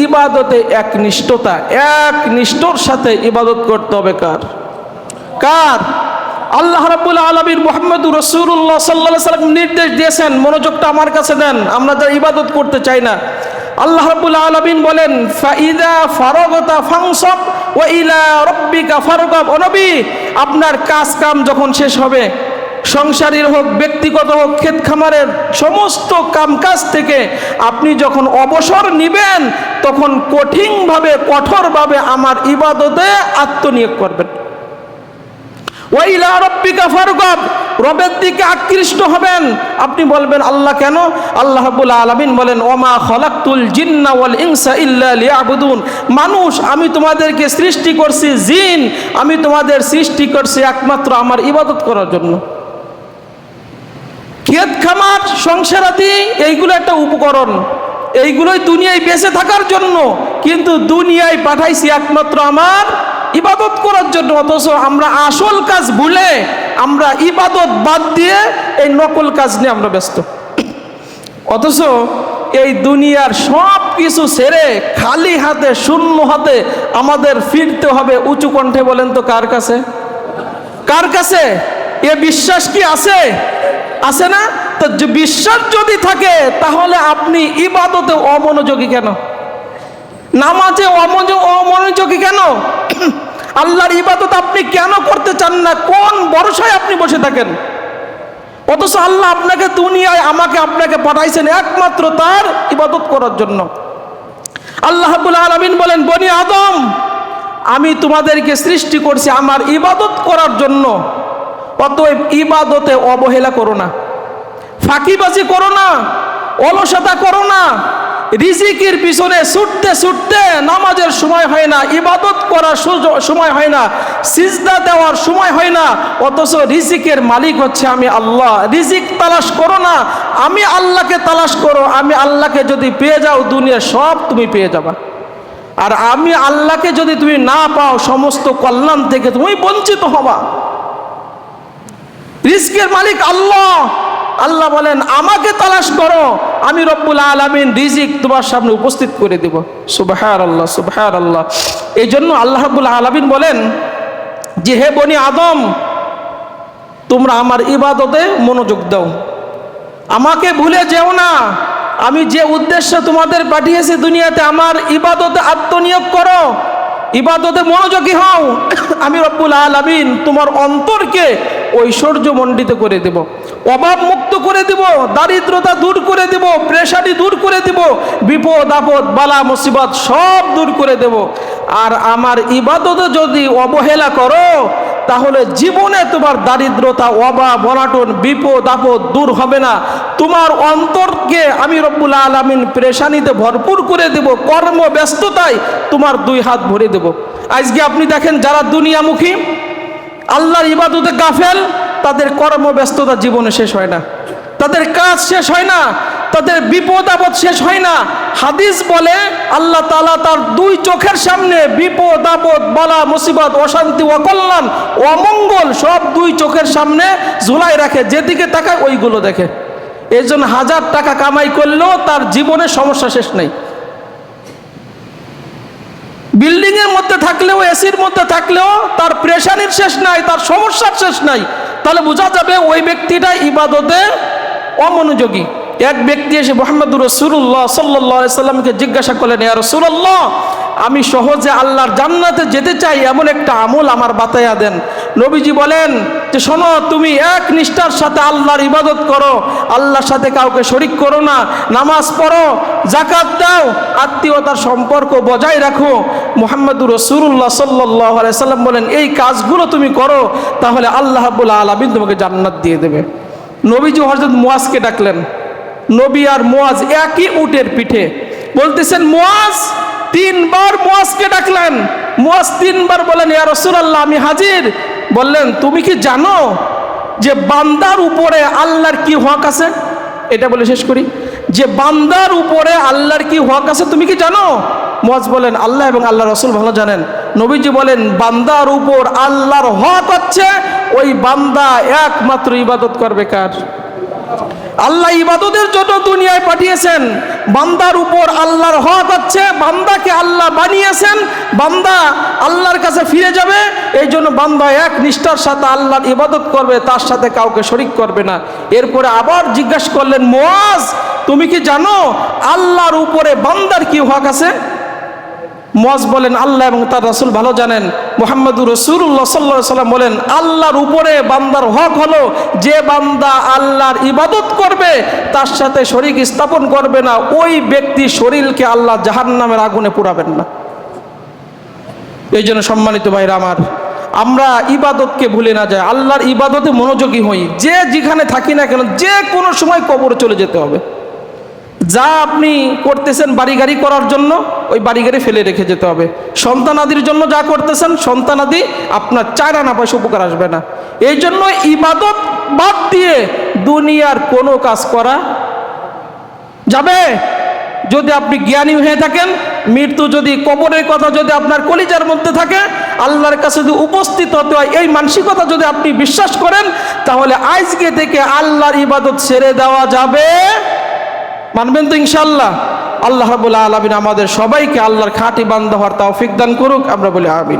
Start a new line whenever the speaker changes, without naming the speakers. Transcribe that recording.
ইবাদতে একনিষ্ঠতা, একনিষ্ঠর সাথে ইবাদত করতে হবে কার? আল্লাহ রাব্বুল আলামিন মুহাম্মদুর রাসূলুল্লাহ সাল্লাল্লাহু আলাইহি ওয়াসাল্লাম নির্দেশ দিয়েছেন, মনোযোগটা আমার কাছে দেন, আমরা যারা ইবাদত করতে চাই না। আল্লাহ রাব্বুল আলামিন বলেন, ফাইদা ফারাগতা ফানসাব ওয়া ইলা রাব্বিকা ফারগাব। ও নবী, আপনার কাজ কাম যখন শেষ হবে, সংসারের হোক, ব্যক্তিগত হোক, ক্ষেত খামারের সমস্ত কামকাজ থেকে আপনি যখন অবসর নিবেন, তখন কঠোরভাবে আমার ইবাদতে আত্মনিয়োগ করবেন। ওয়া ইলা রাব্বিকা ফারগাব, রবের দিকে আকৃষ্ট হবেন। আপনি বলবেন, আল্লাহ কেন? আল্লাহ রাব্বুল আলামিন বলেন, ওমা খলাকতুল জিন্না ওয়াল ইনসা ইল্লা লিয়াবুদুন। মানুষ, আমি তোমাদেরকে সৃষ্টি করছি, জিন আমি তোমাদের সৃষ্টি করছি একমাত্র আমার ইবাদত করার জন্য। ক্ষেত খামার, সংসারাদি, এইগুলো একটা উপকরণ, এইগুলোই দুনিয়ায় বেঁচে থাকার জন্য, কিন্তু দুনিয়ায় পাঠাইছি একমাত্র আমার ইবাদত করার জন্য। অথচ আমরা আসল কাজ ভুলে, আমরা ইবাদত বাদ দিয়ে এই নকল কাজ নিয়ে আমরা ব্যস্ত। অথচ এই দুনিয়ার সব কিছু ছেড়ে খালি হাতে, শূন্য হাতে আমাদের ফিরতে হবে। উঁচু কণ্ঠে বলেন তো, কার কাছে? কার কাছে? এ বিশ্বাস কি আছে? আছে না? তো বিশ্বাস যদি থাকে, তাহলে আপনি ইবাদতে অমনোযোগী কেন? নামাজে অমনোযোগী কেন? আল্লাহর ইবাদত আপনি কেন করতে চান না? কোন ভরসায় আপনি বসে থাকেন? অথচ আল্লাহ আপনাকে দুনিয়ায়, আপনাকে পাঠাইছেন একমাত্র তার ইবাদত করার জন্য। আল্লাহ রাব্বুল আলামিন বলেন, বনি আদম, আমি তোমাদেরকে সৃষ্টি করছি আমার ইবাদত করার জন্য। অতএব ইবাদতে অবহেলা করো না, ফাঁকিবাজি করো না, অলসতা করো না। রিজিকের পিছনে ছুটতে ছুটতে নামাজের সময় হয় না, ইবাদত করার সময় হয় না, সিজদা দেওয়ার সময় হয় না। অথচ রিজিকের মালিক হচ্ছে আমি আল্লাহ। রিজিক তালাশ করো না, আমি আল্লাহকে তালাশ করো। আমি আল্লাহকে যদি পেয়ে যাও, দুনিয়া সব তুমি পেয়ে যাবা। আর আমি আল্লাহকে যদি তুমি না পাও, সমস্ত কল্যাণ থেকে তুমি বঞ্চিত হবা। রিজিকের মালিক আল্লাহ। আল্লাহ বলেন, আমাকে তালাশ করো, আমি রব্বুল আলামিন রিজিক তোমার সামনে উপস্থিত করে দেব। সুবহানাল্লাহ, সুবহানাল্লাহ। এই জন্য আল্লাহ রাব্বুল আলামিন বলেন যে, হে বনি আদম, তোমরা আমার ইবাদতে মনোযোগ দাও, আমাকে ভুলে যেও না। আমি যে উদ্দেশ্যে তোমাদের পাঠিয়েছি দুনিয়াতে, আমার ইবাদতে আত্মনিয়োগ করো, ইবাদতে মনোযোগী হও। আমি রব্বুল আলামিন তোমার অন্তরকে ঐশ্বর্যমণ্ডিত করে দেব, অভাব মুক্ত করে দেব, দারিদ্রতা দূর করে দেব, পেরেশানি দূর করে দেব, বিপদ আপদ বালা মুসিবত সব দূর করে দেব। আর আমার ইবাদতে যদি অবহেলা করো, তাহলে জীবনে তোমার দারিদ্রতা, অভাব অনাটন, বিপদ আপদ দূর হবে না। তোমার অন্তরকে আমি রব্বুল আলামিন পেরেশানিতে ভরপুর করে দেব, কর্মব্যস্ততায় তোমার দুই হাত ভরে দেব। আজকে আপনি দেখেন, যারা দুনিয়ামুখী, আল্লাহর ইবাদতে গাফেল, তাদের কর্মব্যস্ততা জীবনে শেষ হয় না, তাদের কাজ শেষ হয় না, তাদের বিপদ আপদ শেষ হয় না। হাদিস বলে, আল্লাহ তাআলা তার দুই চোখের সামনে বিপদ আপদ বালা মুসিবত, অশান্তি, অকল্যাণ, অমঙ্গল সব দুই চোখের সামনে ঝুলাই রাখে, যেদিকে তাকায় ওইগুলো দেখে। এই জন্য 1000 টাকা কামাই করলেও তার জীবনে সমস্যা শেষ নেই। বিল্ডিং এর মধ্যে থাকলেও, এসির মধ্যে থাকলেও তার প্রেশানির শেষ নাই, তার সমস্যার শেষ নাই। তাহলে বোঝা যাবে ওই ব্যক্তিটা ইবাদতে অমনোযোগী। এক ব্যক্তি এসে মুহাম্মদুর রাসূলুল্লাহ সাল্লাল্লাহু আলাইহি সাল্লামকে জিজ্ঞাসা করলেন, ইয়া রাসূলুল্লাহ, আমি সহজে আল্লাহর জান্নাতে যেতে চাই, এমন একটা আমল আমার বাতায়া দেন। নবীজি বলেন যে, শোনো, তুমি এক নিষ্ঠার সাথে আল্লাহর ইবাদত করো, আল্লাহর সাথে কাউকে শরীক করো না, নামাজ পড়ো, যাকাত দাও, আত্মীয়তার সম্পর্ক বজায় রাখো। মুহাম্মদুর রাসূলুল্লাহ সাল্লাল্লাহু আলাইহি সাল্লাম বলেন, এই কাজগুলো তুমি করো, তাহলে আল্লাহ রাব্বুল আলামিন তোমাকে জান্নাত দিয়ে দেবে। নবীজি হযরত মুয়াজকে ডাকলেন। নবী আর মুয়াজ একই উটের পিঠে, বলতেছেন, মুয়াজ 3 বার মুয়াজকে ডাকলেন। মুয়াজ 3 বার বলেন, ইয়া রাসূলুল্লাহ, আমি হাজির। বললেন, তুমি কি জানো যে বান্দার উপরে আল্লাহর কি হক আছে? এটা বলে শেষ করি, যে বান্দার উপরে আল্লাহর কি হক আছে তুমি কি জানো? মুয়াজ বলেন, আল্লাহ এবং আল্লাহ রাসূল ভালো জানেন। নবীজি বলেন, বান্দার উপর আল্লাহর হক হচ্ছে ওই বান্দা একমাত্র ইবাদত করবে কার? আল্লাহ ইবাদতের জন্য দুনিয়ায় পাঠিয়েছেন। বান্দার উপর আল্লাহর হক হচ্ছে, বান্দাকে আল্লাহ বানিয়েছেন, বান্দা আল্লাহর কাছে ফিরে যাবে। এই জন্য বান্দা এক নিষ্ঠার সাথে আল্লাহর ইবাদত করবে, তার সাথে কাউকে শরিক করবে না। এরপরে আবার জিজ্ঞাসা করলেন, মুয়াজ তুমি কি জানো আল্লাহর উপরে বান্দার কি হক আছে? মুয়াজ বলেন, আল্লাহ এবং তার রাসূল ভালো জানেন। মুহাম্মদুর রাসূলুল্লাহ সাল্লাল্লাহু আলাইহি ওয়াসাল্লাম বলেন, আল্লাহর উপরে বান্দার হক হলো যে বান্দা আল্লাহর ইবাদত করবে, তার সাথে শরীক স্থাপন করবে না, ওই ব্যক্তি শরীরকে আল্লাহ জাহান্নামের আগুনে পোড়াবেন না। এই জন্য সম্মানিত ভাইরা আমার, আমরা ইবাদতকে ভুলে না যাই, আল্লাহর ইবাদতে মনোযোগী হই। যে যেখানে থাকি না কেন, যে কোনো সময় কবরে চলে যেতে হবে। যা আপনি করতেছেন বাড়ি গাড়ি করার জন্য, ওই বাড়ি গাড়ি ফেলে রেখে যেতে হবে। সন্তানাদির জন্য যা করতেছেন, সন্তানাদি আপনার 4 আনা পয়সা উপকার আসবে না। এই জন্য ইবাদত বাদ দিয়ে দুনিয়ার কোনো কাজ করা যাবে। যদি আপনি জ্ঞানী হয়ে থাকেন, মৃত্যু যদি, কবরের কথা যদি আপনার কলিজার মধ্যে থাকে, আল্লাহর কাছে যদি উপস্থিত হতে হয়, এই মানসিকতা যদি আপনি বিশ্বাস করেন, তাহলে আজকে থেকে আল্লাহর ইবাদত ছেড়ে দেওয়া যাবে। মানবেন তো ইনশাআল্লাহ? আল্লাহ রাব্বুল আলামিন আমাদের সবাইকে আল্লাহর খাঁটি বান্দা হওয়ার তৌফিক দান করুক। আমরা বলি আমিন।